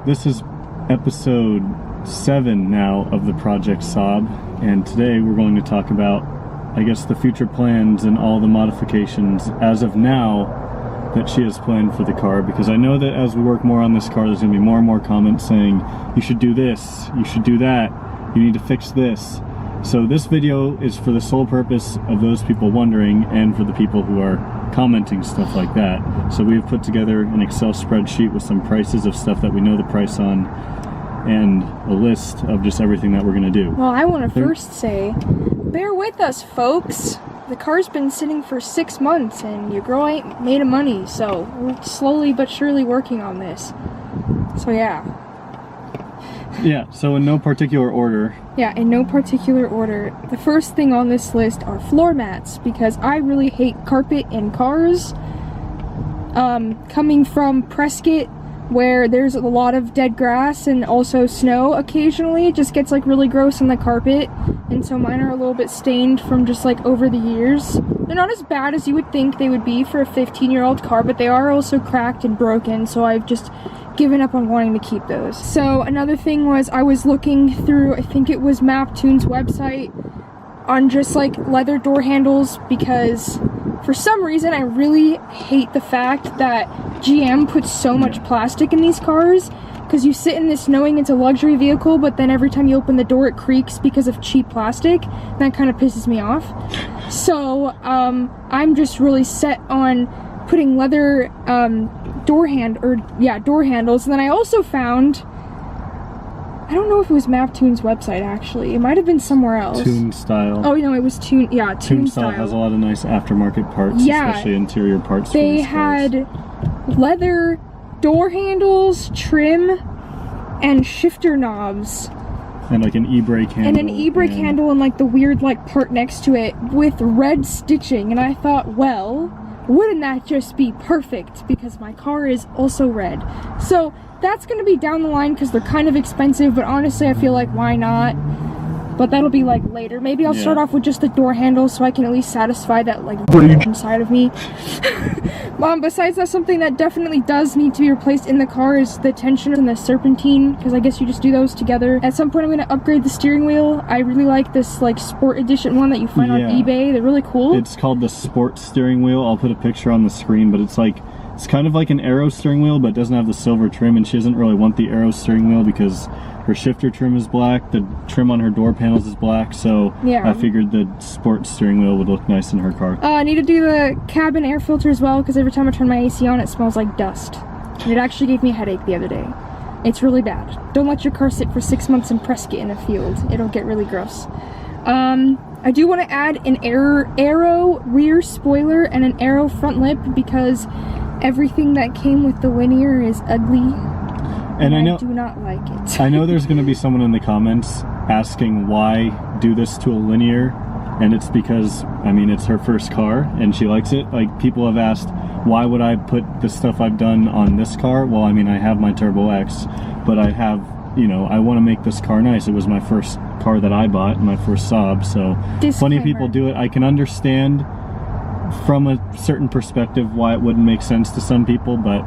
this is episode 7 now of the Project Saab, and today we're going to talk about, I guess, the future plans and all the modifications as of now that she has planned for the car, because I know that as we work more on this car, there's going to be more and more comments saying, you should do this, you should do that, you need to fix this. So this video is for the sole purpose of those people wondering and for the people who are commenting stuff like that. So we've put together an Excel spreadsheet with some prices of stuff that we know the price on and a list of just everything that we're going to do. Well, I want to first say, bear with us, folks. The car's been sitting for 6 months and your girl ain't made of money, so we're slowly but surely working on this. So yeah. Yeah, so in no particular order. Yeah, in no particular order. The first thing on this list are floor mats, because I really hate carpet in cars. Coming from Prescott, where there's a lot of dead grass and also snow occasionally, it just gets like really gross on the carpet, and so mine are a little bit stained from just like over the years. They're not as bad as you would think they would be for a 15-year-old car, but they are also cracked and broken, so I've just given up on wanting to keep those. So another thing was, I was looking through, I think it was Maptoon's website, on just like leather door handles, because for some reason I really hate the fact that GM puts so much plastic in these cars, because you sit in this knowing it's a luxury vehicle, but then every time you open the door it creaks because of cheap plastic. That kind of pisses me off. So I'm just really set on putting leather door handles. And then I also found, I don't know if it was Maptoon's website actually, it might have been somewhere else. Tune Style. Oh no, it was Tune Style. Has a lot of nice aftermarket parts, especially interior parts. They had leather door handles, trim, and shifter knobs. And like an e-brake handle. And an e-brake handle and like the weird like part next to it with red stitching. And I thought, well, wouldn't that just be perfect? Because my car is also red. So that's going to be down the line because they're kind of expensive, but honestly I feel like why not? But that'll be like later. Maybe I'll start off with just the door handles so I can at least satisfy that like inside of me. Besides that, something that definitely does need to be replaced in the car is the tensioner and the serpentine, because I guess you just do those together. At some point I'm going to upgrade the steering wheel. I really like this like sport edition one that you find on eBay. They're really cool. It's called the sport steering wheel. I'll put a picture on the screen, but it's kind of like an Aero steering wheel, but it doesn't have the silver trim, and she doesn't really want the Aero steering wheel because her shifter trim is black, the trim on her door panels is black, so I figured the sport steering wheel would look nice in her car. I need to do the cabin air filter as well, because every time I turn my AC on it smells like dust. And it actually gave me a headache the other day. It's really bad. Don't let your car sit for 6 months in Prescott in a field. It'll get really gross. I do want to add an Aero rear spoiler and an Aero front lip, because everything that came with the linear is ugly. And I do not like it. I know there's going to be someone in the comments asking why do this to a linear, and it's because, I mean, it's her first car and she likes it. Like, people have asked, why would I put the stuff I've done on this car? Well, I mean, I have my Turbo X, but I have, you know, I want to make this car nice. It was my first car that I bought, my first Saab, so plenty of people do it. I can understand from a certain perspective why it wouldn't make sense to some people, but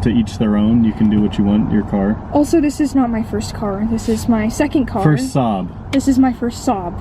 to each their own. You can do what you want your car. Also, this is not my first car. This is my second car. First Saab. This is my first Saab,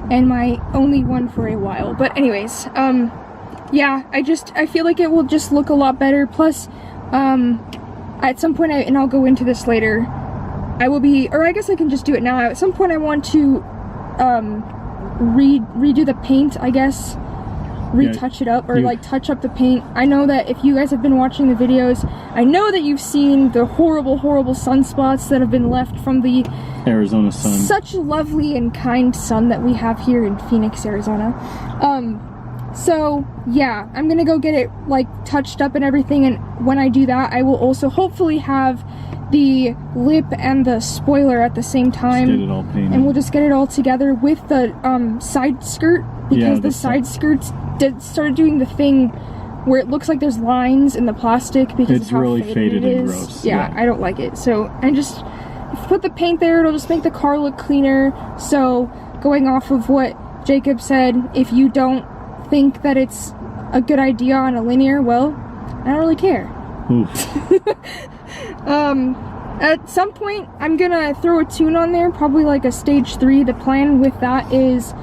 and my only one for a while. But anyways, yeah, I feel like it will just look a lot better. Plus, at some point, and I'll go into this later, I will be, or I guess I can just do it now. At some point, I want to redo the paint, I guess. Retouch it up, or like touch up the paint. I know that if you guys have been watching the videos, I know that you've seen the horrible sunspots that have been left from the Arizona sun. Such lovely and kind sun that we have here in Phoenix, Arizona. So yeah, I'm gonna go get it like touched up and everything, and when I do that, I will also hopefully have the lip and the spoiler at the same time. Just get it all painted. And we'll just get it all together with the side skirt, because the side skirts started doing the thing where it looks like there's lines in the plastic because it's really faded and gross. Yeah, I don't like it. So I just, if you put the paint there, it'll just make the car look cleaner. So going off of what Jacob said, if you don't think that it's a good idea on a linear, well, I don't really care. At some point, I'm gonna throw a tune on there, probably like a stage 3. The plan with that is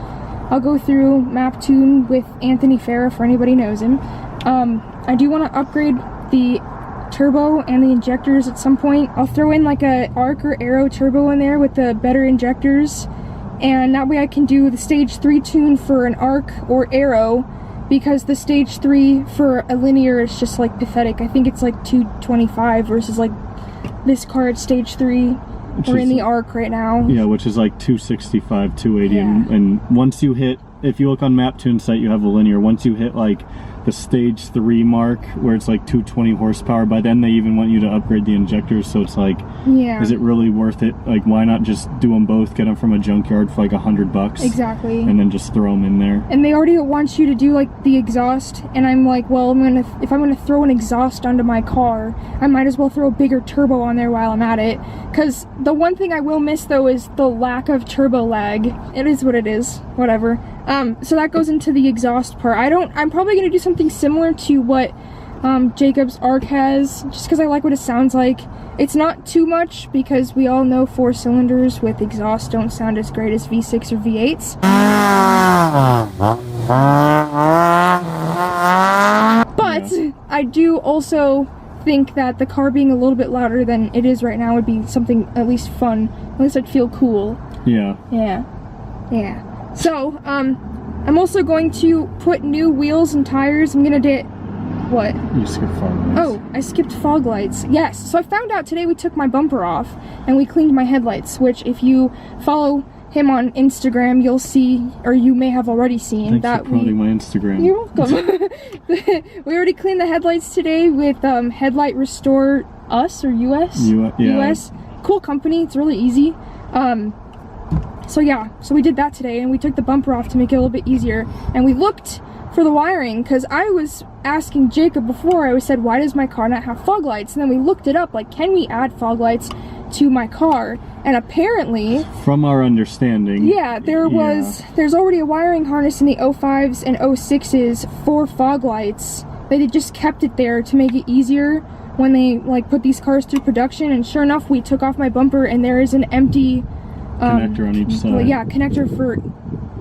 I'll go through map tune with Anthony Farah, for anybody knows him. I do want to upgrade the turbo and the injectors at some point. I'll throw in like a arc or aero turbo in there with the better injectors, and that way I can do the stage 3 tune for an arc or aero, because the stage 3 for a linear is just like pathetic. I think it's like 225 versus like this car at stage 3. We're in the arc right now. Yeah, which is like 265, 280, Yeah. and once you hit, if you look on MapTune site, you have a linear. Once you hit like the stage 3 mark, where it's like 220 horsepower, by then they even want you to upgrade the injectors, so it's like, Yeah. is it really worth it? Like, why not just do them both, get them from a junkyard for like $100? Exactly. And then just throw them in there. And they already want you to do like the exhaust, and I'm like, well, if I'm gonna throw an exhaust onto my car, I might as well throw a bigger turbo on there while I'm at it. Because the one thing I will miss though is the lack of turbo lag. It is what it is. Whatever. So that goes into the exhaust part. I'm probably gonna do something similar to what Jacob's Arc has, just because I like what it sounds like. It's not too much, because we all know 4 cylinders with exhaust don't sound as great as V6 or V8s. But I do also think that the car being a little bit louder than it is right now would be something at least fun. At least I'd feel cool. Yeah. Yeah. So, I'm also going to put new wheels and tires. I'm gonna what? You skipped fog lights. Oh, I skipped fog lights. Yes. So I found out today we took my bumper off and we cleaned my headlights, which if you follow him on Instagram, you'll see, or you may have already seen, Thanks that for promoting my Instagram. You're welcome. We already cleaned the headlights today with Headlight Restore Us, or US? US. Cool company. It's really easy. So yeah, so we did that today, and we took the bumper off to make it a little bit easier, and we looked for the wiring, because I was asking Jacob before, I said, why does my car not have fog lights? And then we looked it up, like, can we add fog lights to my car? And apparently, from our understanding, there's already a wiring harness in the 05s and 06s for fog lights. They just kept it there to make it easier when they like put these cars through production, and sure enough, we took off my bumper and there is an empty connector on each side. Well, yeah, connector for,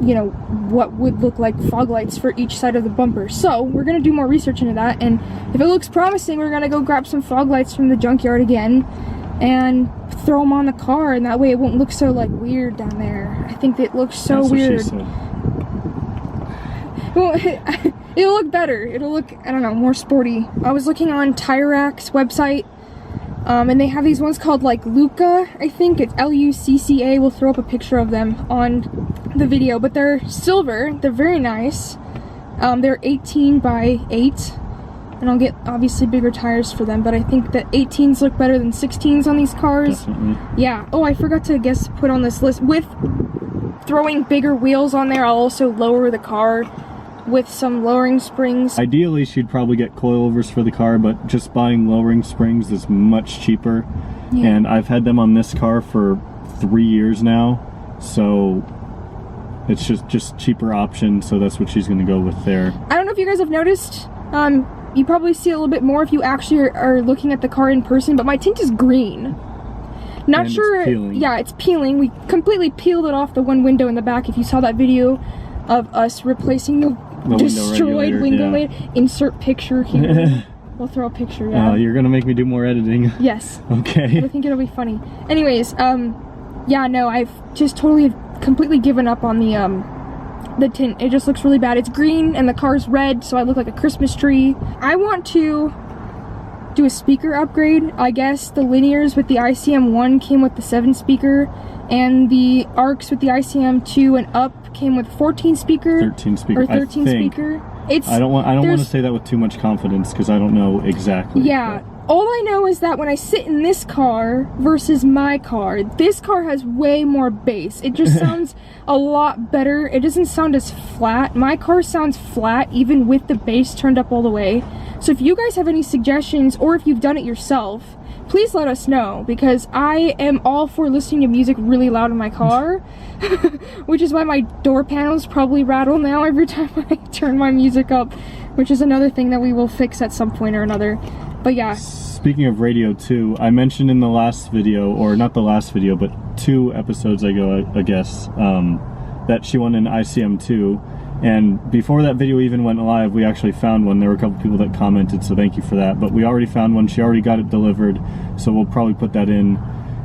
you know, what would look like fog lights for each side of the bumper. So we're gonna do more research into that, and if it looks promising, we're gonna go grab some fog lights from the junkyard again and throw them on the car, and that way it won't look so like weird down there. I think it looks so weird. That's what she said. Well, it'll look better. It'll look, I don't know, more sporty. I was looking on Tire Rack's website, and they have these ones called like Lucca, I think. It's Lucca. We'll throw up a picture of them on the video, but they're silver. They're very nice. They're 18 by 8, and I'll get obviously bigger tires for them, but I think that 18s look better than 16s on these cars. Definitely. Yeah. Oh, I forgot to put on this list. With throwing bigger wheels on there, I'll also lower the car with some lowering springs. Ideally, she'd probably get coilovers for the car, but just buying lowering springs is much cheaper. Yeah. And I've had them on this car for 3 years now, so it's just cheaper option, so that's what she's going to go with there. I don't know if you guys have noticed, you probably see a little bit more if you actually are looking at the car in person, but my tint is green. Not And sure. it's peeling. Yeah, it's peeling. We completely peeled it off the one window in the back. If you saw that video of us replacing the destroyed window regulator. Insert picture here. We'll throw a picture. Yeah. You're gonna make me do more editing. Yes. Okay. I think it'll be funny. Anyways, yeah, no, I've just completely given up on the tint. It just looks really bad. It's green and the car's red, so I look like a Christmas tree. I want to do a speaker upgrade. I guess the linears with the ICM1 came with the 7 speaker, and the ARCs with the ICM2 and up came with 14 speaker 13 speaker or 13 speaker. I don't want to say that with too much confidence, because I don't know exactly. Yeah, all I know is that when I sit in this car versus my car, this car has way more bass. It just sounds a lot better. It doesn't sound as flat. My car sounds flat even with the bass turned up all the way. So if you guys have any suggestions, or if you've done it yourself, please let us know, because I am all for listening to music really loud in my car, which is why my door panels probably rattle now every time I turn my music up, which is another thing that we will fix at some point or another. But yeah. Speaking of radio too, I mentioned in the last video, or not the last video, but 2 episodes ago, I guess, that she won an ICM2. And before that video even went live, we actually found one. There were a couple people that commented, so thank you for that. But we already found one. She already got it delivered, so we'll probably put that in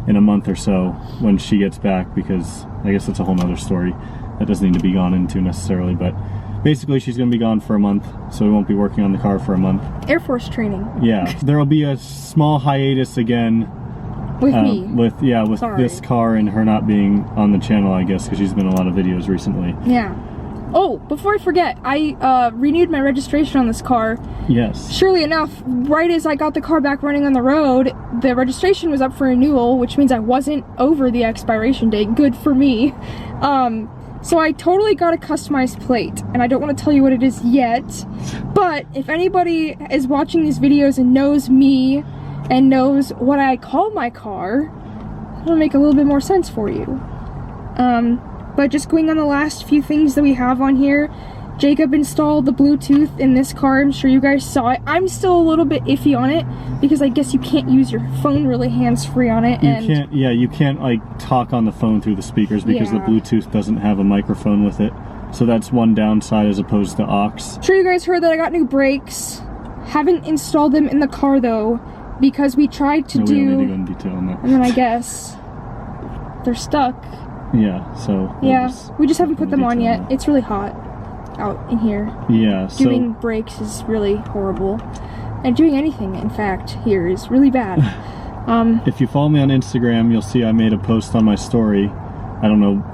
a month or so when she gets back, because I guess that's a whole nother story that doesn't need to be gone into necessarily. But basically, she's going to be gone for a month, so we won't be working on the car for a month. Air Force training. Yeah, there will be a small hiatus again. With me. With this car and her not being on the channel, I guess, because she's been in a lot of videos recently. Yeah. Oh, before I forget, I renewed my registration on this car. Yes. Surely enough, right as I got the car back running on the road, the registration was up for renewal, which means I wasn't over the expiration date. Good for me. So I totally got a customized plate, and I don't want to tell you what it is yet, but if anybody is watching these videos and knows me and knows what I call my car, it'll make a little bit more sense for you. But just going on the last few things that we have on here, Jacob installed the Bluetooth in this car. I'm sure you guys saw it. I'm still a little bit iffy on it because I guess you can't use your phone really hands-free on it. You can't like talk on the phone through the speakers because the Bluetooth doesn't have a microphone with it. So that's one downside as opposed to aux. I'm sure you guys heard that I got new brakes. Haven't installed them in the car though, because we tried to We don't need to go into detail on that. And then I guess they're stuck. Yeah, so we just haven't put them on yet. It's really hot out in here. Yeah, doing brakes is really horrible, and doing anything, in fact, here is really bad. If you follow me on Instagram, you'll see I made a post on my story. I don't know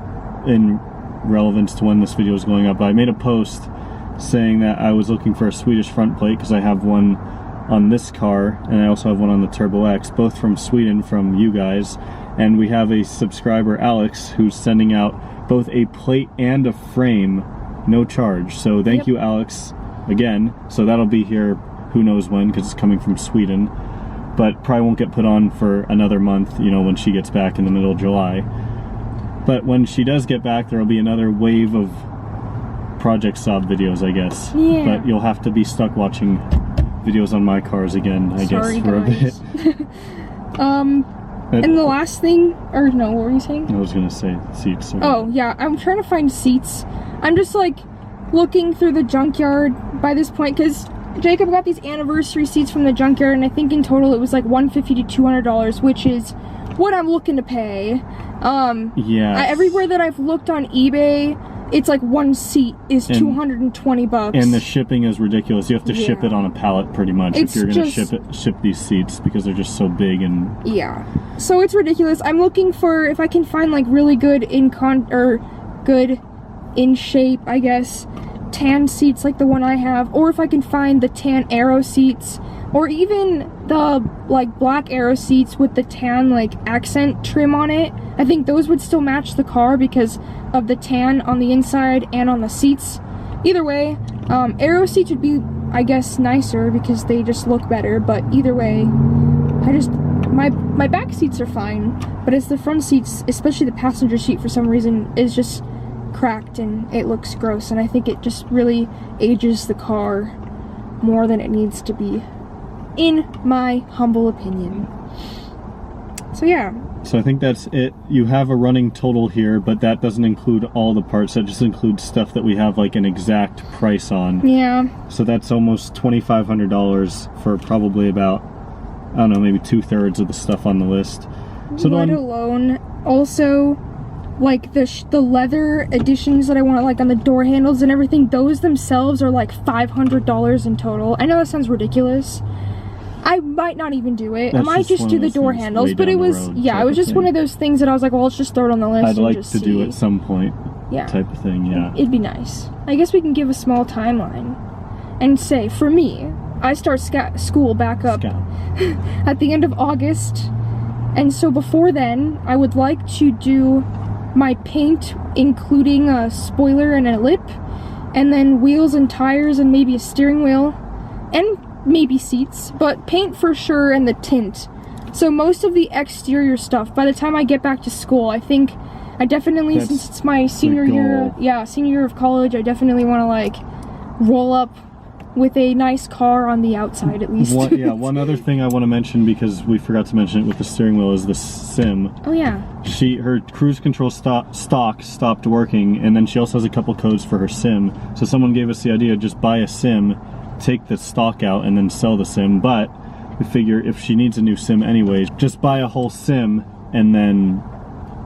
in relevance to when this video is going up, but I made a post saying that I was looking for a Swedish front plate because I have one on this car and I also have one on the Turbo X, both from Sweden, from you guys. And we have a subscriber, Alex, who's sending out both a plate and a frame, no charge. So thank you, Alex, again. So that'll be here who knows when, because it's coming from Sweden. But probably won't get put on for another month, you know, when she gets back in the middle of July. But when she does get back, there'll be another wave of Project Saab videos, I guess. Yeah. But you'll have to be stuck watching videos on my cars again, I guess, for a bit. And the last thing, or no, what were you saying? I was gonna say seats. Oh yeah, I'm trying to find seats. I'm just like looking through the junkyard by this point, because Jacob got these anniversary seats from the junkyard, and I think in total it was like $150 to $200, which is what I'm looking to pay. Everywhere that I've looked on eBay, it's like one seat is $220. And the shipping is ridiculous. You have to ship it on a pallet pretty much if you're gonna ship these seats, because they're just so big and so it's ridiculous. I'm looking for if I can find like really good good in shape, I guess, tan seats like the one I have, or if I can find the tan Aero seats, or even the like black Aero seats with the tan like accent trim on it. I think those would still match the car because of the tan on the inside and on the seats. Either way, Aero seats would be, I guess, nicer because they just look better, but either way, my back seats are fine, but it's the front seats, especially the passenger seat, for some reason is just cracked and it looks gross, and I think it just really ages the car more than it needs to be, in my humble opinion. So yeah. So I think that's it. You have a running total here, but that doesn't include all the parts. That just includes stuff that we have like an exact price on. Yeah. So that's almost $2,500 for probably about, I don't know, maybe 2/3 of the stuff on the list. So let alone also like the leather additions that I want, like on the door handles and everything. Those themselves are like $500 in total. I know that sounds ridiculous. I might not even do it. I might just do the door handles, but it was, it was just one of those things that I was like, well, let's just throw it on the list. I'd like to do at some point, type of thing, It'd be nice. I guess we can give a small timeline and say, for me, I start school back up at the end of August, and so before then, I would like to do my paint, including a spoiler and a lip, and then wheels and tires and maybe a steering wheel, and maybe seats, but paint for sure, and the tint. So most of the exterior stuff, by the time I get back to school, I think I definitely, since it's my senior year of college, I definitely want to like roll up with a nice car on the outside at least. One other thing I want to mention, because we forgot to mention it with the steering wheel, is the sim. Oh yeah. Her cruise control stock stopped working, and then she also has a couple codes for her sim. So someone gave us the idea, just buy a sim, take the stock out, and then sell the sim. But we figure if she needs a new sim anyways, just buy a whole sim and then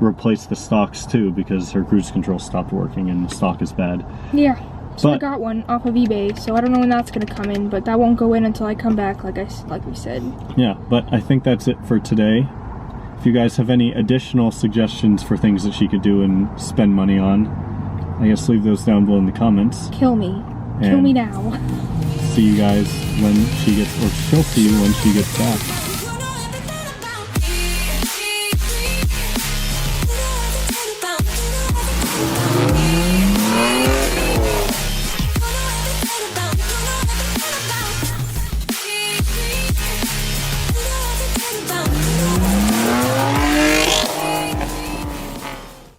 replace the stocks too, because her cruise control stopped working and the stock is bad. Yeah. So I got one off of eBay, so I don't know when that's gonna come in, but that won't go in until I come back, like we said. Yeah, but I think that's it for today. If you guys have any additional suggestions for things that she could do and spend money on, I guess leave those down below in the comments. Kill me. Kill me now. See you guys when she gets, or she'll see you when she gets back.